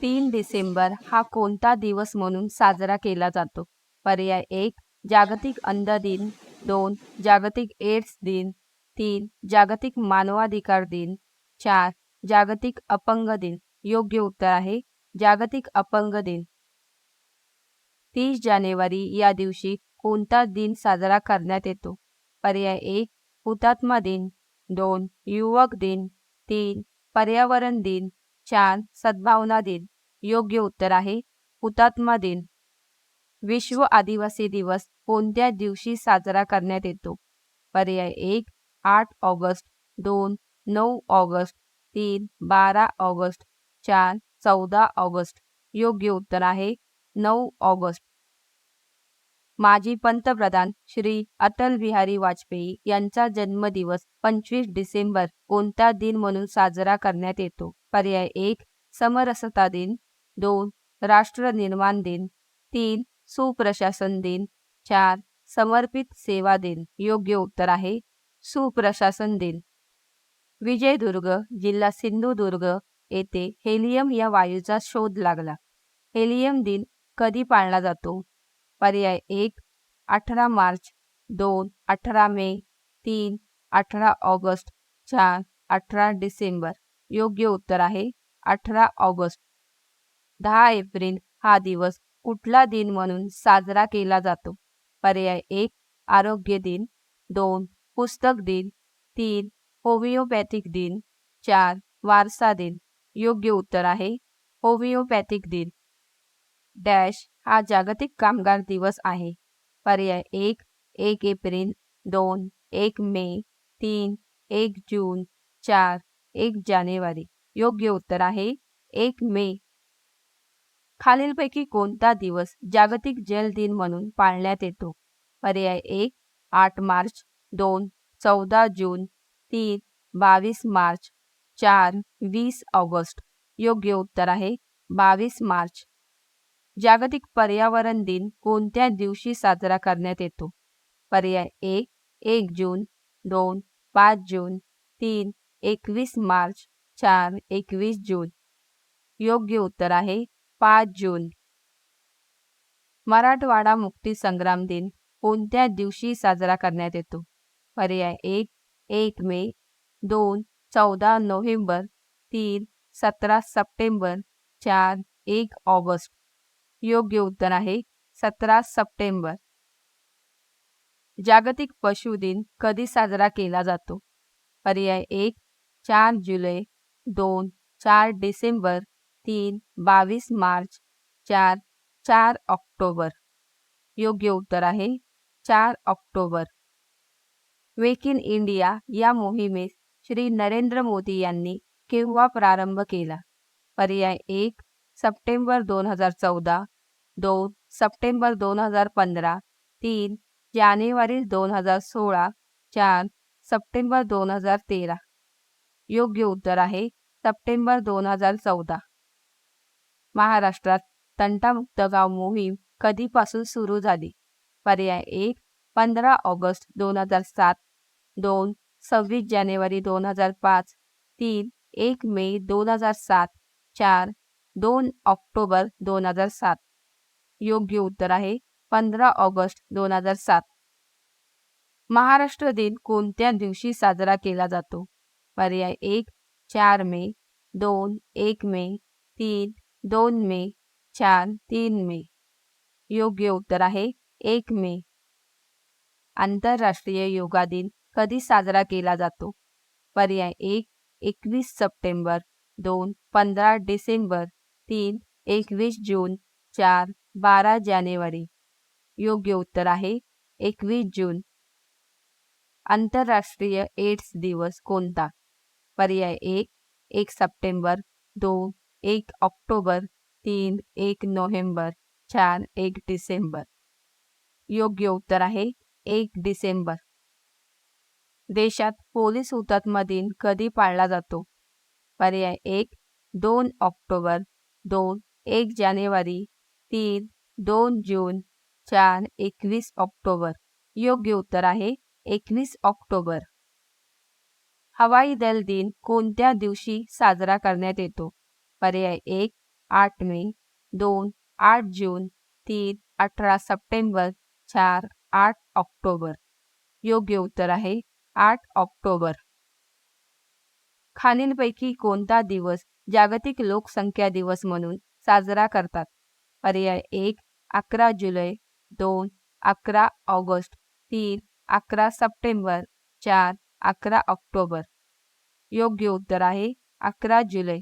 3 डिसेंबर हा कोणता दिवस म्हणून साजरा केला जातो? पर्याय 1 जागतिक अंध दिन, 2 जागतिक एड्स दिन, 3 जागतिक मानवाधिकार दिन, 4 जागतिक अपंग दिन. योग्य उत्तर आहे जागतिक अपंग दिन. 30 जानेवारी या दिवशी कोणता दिन साजरा करण्यात येतो? पर्याय 1 हुतात्मा दिन, 2 युवक दिन, 3 पर्यावरण दिन, 4 सद्भावना दिन. योग्य उत्तर आहे हुतात्मा दिन. विश्व आदिवासी दिवस कोणत्या दिवशी साजरा करण्यात येतो? पर्याय 1 8 ऑगस्ट, 2 9 ऑगस्ट, 3 12 ऑगस्ट, 4 14 ऑगस्ट. योग्य उत्तर आहे 9 ऑगस्ट. माजी पंतप्रधान श्री अटल बिहारी वाजपेयी यांचा जन्मदिवस 25 डिसेंबर कोणता दिन म्हणून साजरा करण्यात येतो? पर्याय 1 समरसता दिन, 2 राष्ट्र निर्माण दिन, 3 सुप्रशासन दिन, 4 समर्पित सेवा दिन. योग्य उत्तर आहे सुप्रशासन दिन. विजयदुर्ग जिल्हा सिंधुदुर्ग येथे हेलियम या वायूचा शोध लागला. हेलियम दिन कधी पाळला जातो? पर्याय 1 18 मार्च, 2 18 मे, 3 18 ऑगस्ट, 4 18 डिसेंबर. योग्य उत्तर आहे 18 ऑगस्ट. 10 एप्रिल हा दिवस कुठला दिन म्हणून साजरा केला जातो? पर्याय 1 आरोग्य दिन, 2 पुस्तक दिन, 3 होमिओपॅथिक दिन, 4 वारसा दिन. योग्य उत्तर आहे होमिओपॅथिक दिन. डॅश हा जागतिक कामगार दिवस आहे. पर्याय 1 1 एप्रिल, 2 1 मे, 3 1 जून, 4 1 जानेवारी. योग्य उत्तर आहे 1 मे. खालीलपैकी कोणता दिवस जागतिक जल दिन म्हणून पाळण्यात येतो? पर्याय 1 8 मार्च, 2 14 जून, 3 22 मार्च, 4 20 ऑगस्ट. योग्य उत्तर आहे 22 मार्च. जागतिक पर्यावरण दिन कोणत्या दिवशी साजरा करण्यात येतो? पर्याय 1 1 जून, 2 5 जून, 3 21 मार्च, 4 21 जून. योग्य उत्तर आहे 5 जून. मराठवाडा मुक्ती संग्राम दिन कोणत्या दिवशी साजरा करण्यात येतो? पर्याय 1 1 मे, 2 14 नोव्हेंबर, 3 17 सप्टेंबर, 4 1 ऑगस्ट. योग्य उत्तर आहे 17 सप्टेंबर. जागतिक पशु दिन कधी साजरा केला जातो? पर्याय 1 4 जुलै, 2 4 डिसेंबर, 3 22 मार्च, 4 4 ऑक्टोबर. योग्य उत्तर आहे 4 ऑक्टोबर. मेक इन इंडिया या मोहिमेस श्री नरेंद्र मोदी यांनी केव्हा प्रारंभ केला? पर्याय 1 सप्टेंबर 2014, 2 सप्टेंबर 2015, 3 जानेवारी 2016, 4 सप्टेंबर 2013. योग्य उत्तर आहे सप्टेंबर 2014. महाराष्ट्रात तंटामुक्त गाव मोहीम कधीपासून सुरू झाली? पर्याय 1 15 ऑगस्ट 2007, 2 26 जानेवारी 2005, 3 1 मे 2007, 4 2 ऑक्टोबर 2007. योग्य उत्तर आहे 15 ऑगस्ट 2007. महाराष्ट्र दिन कोणत्या दिवशी साजरा केला जातो? पर्याय 1 4 मे, 2 1 मे, 3 2 मे, 4 3 मे. योग्य उत्तर आहे 1 मे. आंतरराष्ट्रीय योगा दिन कधी साजरा केला जातो? पर्याय 1 21 सप्टेंबर, 2 15 डिसेंबर, 3 21 जून, 4 12 जानेवारी. योग्य उत्तर आहे 21 जून. आंतरराष्ट्रीय एड्स दिवस कोणता? पर्याय 1 1 सप्टेंबर, 2 1 ऑक्टोबर, 3 1 नोव्हेंबर, 4 1 डिसेंबर. योग्य उत्तर आहे 1 डिसेंबर. देशात पोलीस हुतात्मा दिन कधी पाळला जातो? पर्याय 1 2 ऑक्टोबर, 2 1 जानेवारी, 3 2 जून, 4 21 ऑक्टोबर. योग्य उत्तर आहे 21 ऑक्टोबर. हवाई दल दिन कोणत्या दिवशी साजरा करण्यात येतो? पर्याय 1 8 मे, 2 8 जून, 3 18 सप्टेंबर, 4 8 ऑक्टोबर. योग्य उत्तर आहे 8 ऑक्टोबर. खालीलपैकी कोणता दिवस जागतिक लोकसंख्या दिवस म्हणून साजरा करतात? पर्याय 1 11 जुलै, 2 11 ऑगस्ट, 3 11 सप्टेंबर, 4 11 ऑक्टोबर. योग्य उत्तर आहे 11 जुलै.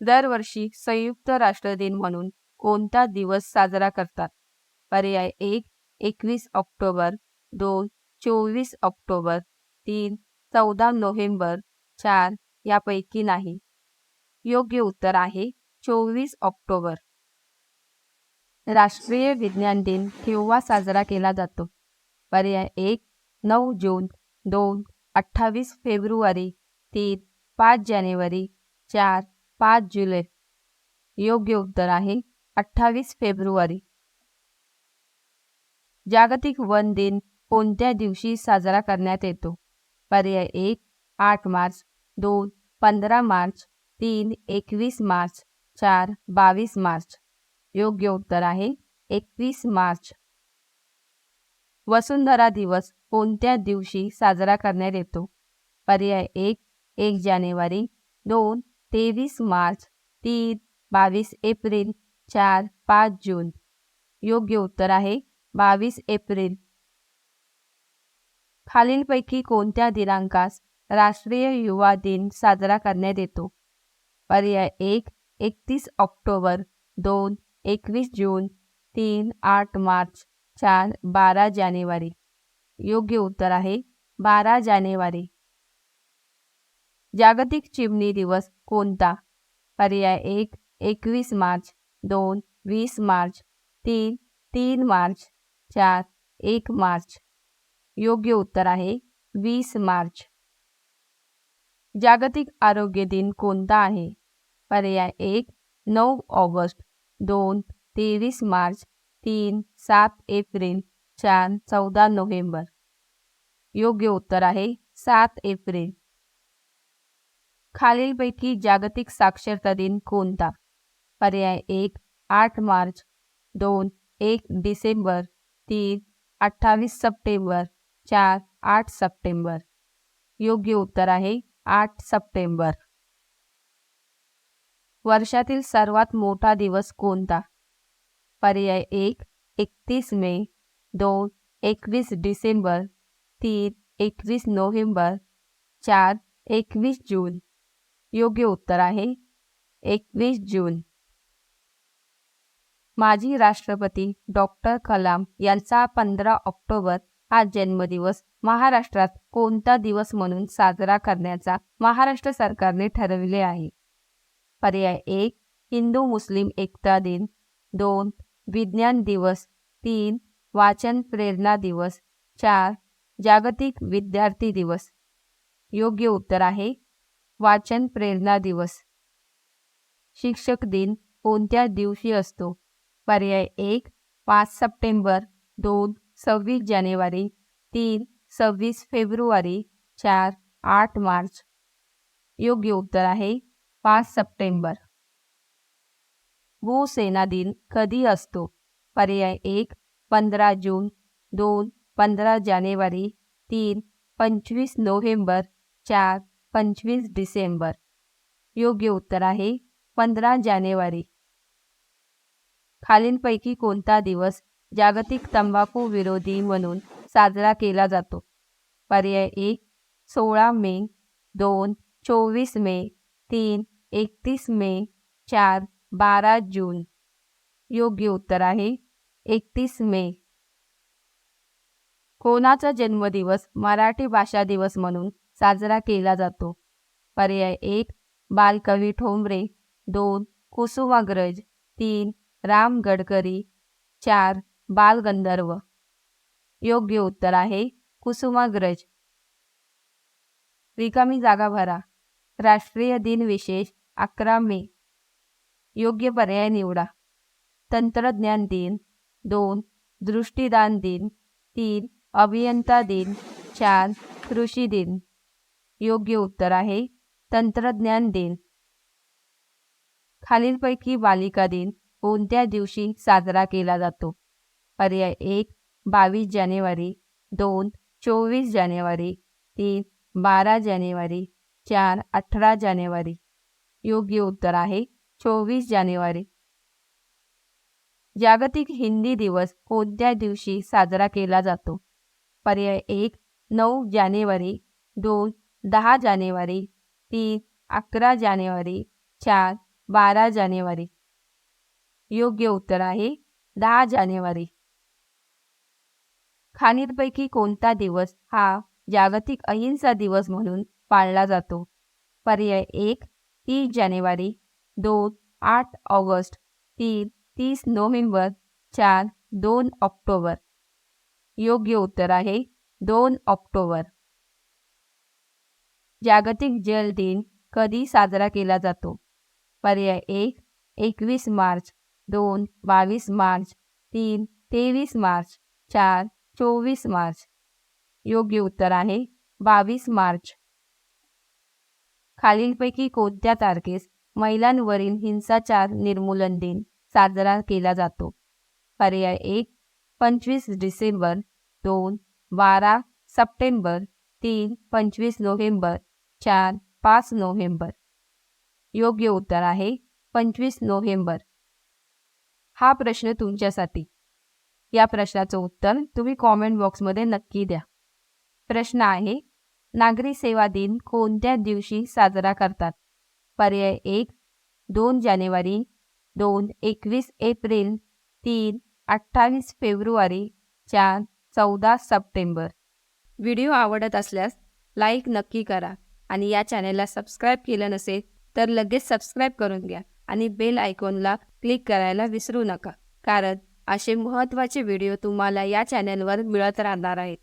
दरवर्षी संयुक्त राष्ट्र दिन म्हणून कोणता दिवस साजरा करतात? पर्याय 1 21 ऑक्टोबर, 2 24 ऑक्टोबर, 3 14 नोव्हेंबर, 4 यापैकी नाही. योग्य उत्तर आहे 24 ऑक्टोबर. राष्ट्रीय विज्ञान दिन केव्हा साजरा केला जातो? पर्याय 1 9 जून, 2 28 फेब्रुवारी, 3 5 जानेवारी, 4 5 जुलै. योग्य उत्तर आहे 28 फेब्रुवारी. जागतिक वन दिन कोणत्या दिवशी साजरा करण्यात येतो? पर्याय 1 8 मार्च, 2 15 मार्च, 3 21 मार्च, 4 22 मार्च. योग्य उत्तर आहे 21 मार्च. वसुंधरा दिवस कोणत्या दिवशी साजरा करण्यात येतो? पर्याय 1 1 जानेवारी, 2 23 मार्च, 3 22 एप्रिल, 4 5 जून. योग्य उत्तर आहे 22 एप्रिल. खालीलपैकी कोणत्या दिनांकास राष्ट्रीय युवा दिन साजरा करण्यात येतो? पर्याय 1 31 ऑक्टोबर, 2 21 जून, 3 8 मार्च, 4 12 जानेवारी. योग्य उत्तर आहे 12 जानेवारी. जागतिक चिमणी दिवस कोणता? पर्याय 1 21 मार्च, 2 20 मार्च, 3 3 मार्च, 4 1 मार्च. योग्य उत्तर आहे 20 मार्च. जागतिक आरोग्य दिन कोणता आहे? पर्याय 1 9 ऑगस्ट, 2 23 मार्च, 3 7 एप्रिल, 4 14 नोव्हेंबर. योग्य उत्तर आहे 7 एप्रिल. खालीलपैकी जागतिक साक्षरता दिन कोणता? पर्याय 1 8 मार्च, 2 1 डिसेंबर, 3 28 सप्टेंबर, 4 8 सप्टेंबर. योग्य उत्तर आहे 8 सप्टेंबर. वर्षातील सर्वात मोठा दिवस कोणता? पर्याय 1 31 मे, 2 21 डिसेंबर, 3 21 नोव्हेंबर, 4 21 जून. योग्य उत्तर आहे 21 जून. माजी राष्ट्रपती डॉक्टर कलाम यांचा 15 ऑक्टोबर हा जन्मदिवस महाराष्ट्रात कोणता दिवस म्हणून साजरा करण्याचा महाराष्ट्र सरकारने ठरविले आहे? पर्याय 1 हिंदू मुस्लिम एकता दिन, 2 विज्ञान दिवस, 3 वाचन प्रेरणा दिवस, 4 जागतिक विद्यार्थी दिवस. योग्य उत्तर आहे वाचन प्रेरणा दिवस. शिक्षक दिन कोणत्या दिवशी असतो? पर्याय 1 5 सप्टेंबर, 2 26 जानेवारी, 3 26 फेब्रुवारी, 4 8 मार्च. योग्य उत्तर आहे 5 सप्टेंबर. भूसेना दिन कधी असतो? पर्याय 1 15 जून, 2 15 जानेवारी, 3 25 नोव्हेंबर, 4 25 डिसेंबर. योग्य उत्तर आहे 15 जानेवारी. खालीलपैकी कोणता दिवस जागतिक तंबाखू विरोधी म्हणून साजरा केला जातो? पर्याय 1 16 मे, 2 24 मे, 3 31 मे, 4 12 जून. योग्य उत्तर आहे 31 मे. कोणाचा जन्मदिवस मराठी भाषा दिवस म्हणून साजरा केला जातो? पर्याय 1 बालकवी ठोंबरे, 2 कुसुमाग्रज, 3 राम गडकरी, 4 बालगंधर्व. योग्य उत्तर आहे कुसुमाग्रज. रिकामी जागा भरा. राष्ट्रीय दिन विशेष 11 मे. योग्य पर्याय निवडा. तंत्रज्ञान दिन, 2 दृष्टिदान दिन, 3 अभियंता दिन, 4 कृषी दिन. योग्य उत्तर आहे तंत्रज्ञान दिन. खालीलपैकी बालिका दिन कोणत्या दिवशी साजरा केला जातो? पर्याय 1 22 जानेवारी, 2 24 जानेवारी, 3 12 जानेवारी, 4 18 जानेवारी. योग्य उत्तर आहे 24 जानेवारी. जागतिक हिंदी दिवस कोणत्या दिवशी साजरा केला जातो? पर्याय 1 9 जानेवारी, 2 10 जानेवारी, 3 11 जानेवारी, 4 12 जानेवारी. योग्य उत्तर आहे 10 जानेवारी. खालीलपैकी कोणता दिवस हा जागतिक अहिंसा दिवस म्हणून पाळला जातो? पर्याय 1 30 जानेवारी, 2 8 ऑगस्ट, 3 30 नोव्हेंबर, 4 2 ऑक्टोबर. योग्य उत्तर आहे 2 ऑक्टोबर. जागतिक जल दिन कधी साजरा केला जातो? पर्याय 1 21 मार्च, 2 22 मार्च, 3 23 मार्च, 4 24 मार्च. योग्य उत्तर आहे 22 मार्च. खालीलपैकी कोणत्या तारखेस महिलांवरील हिंसाचार निर्मूलन दिन साजरा केला जातो? पर्याय 1 25 डिसेंबर, 2 12 सप्टेंबर, 3 25 नोव्हेंबर, 4 5 नोव्हेंबर. योग्य उत्तर आहे 25 नोव्हेंबर. हा प्रश्न तुमच्यासाठी. या प्रश्नाचं उत्तर तुम्ही कॉमेंट बॉक्समध्ये नक्की द्या. प्रश्न आहे, नागरी सेवा दिन कोणत्या दिवशी साजरा करतात? पर्याय 1 2 जानेवारी, 2 21 एप्रिल, 3 28 फेब्रुवारी, 4 14 सप्टेंबर. व्हिडिओ आवडत असल्यास लाईक नक्की करा आणि या चॅनलला सबस्क्राईब केलं नसेल तर लगेच सबस्क्राईब करून घ्या आणि बेल आयकॉनला क्लिक करायला विसरू नका, कारण असे महत्त्वाचे व्हिडिओ तुम्हाला या चॅनलवर मिळत राहणार आहेत.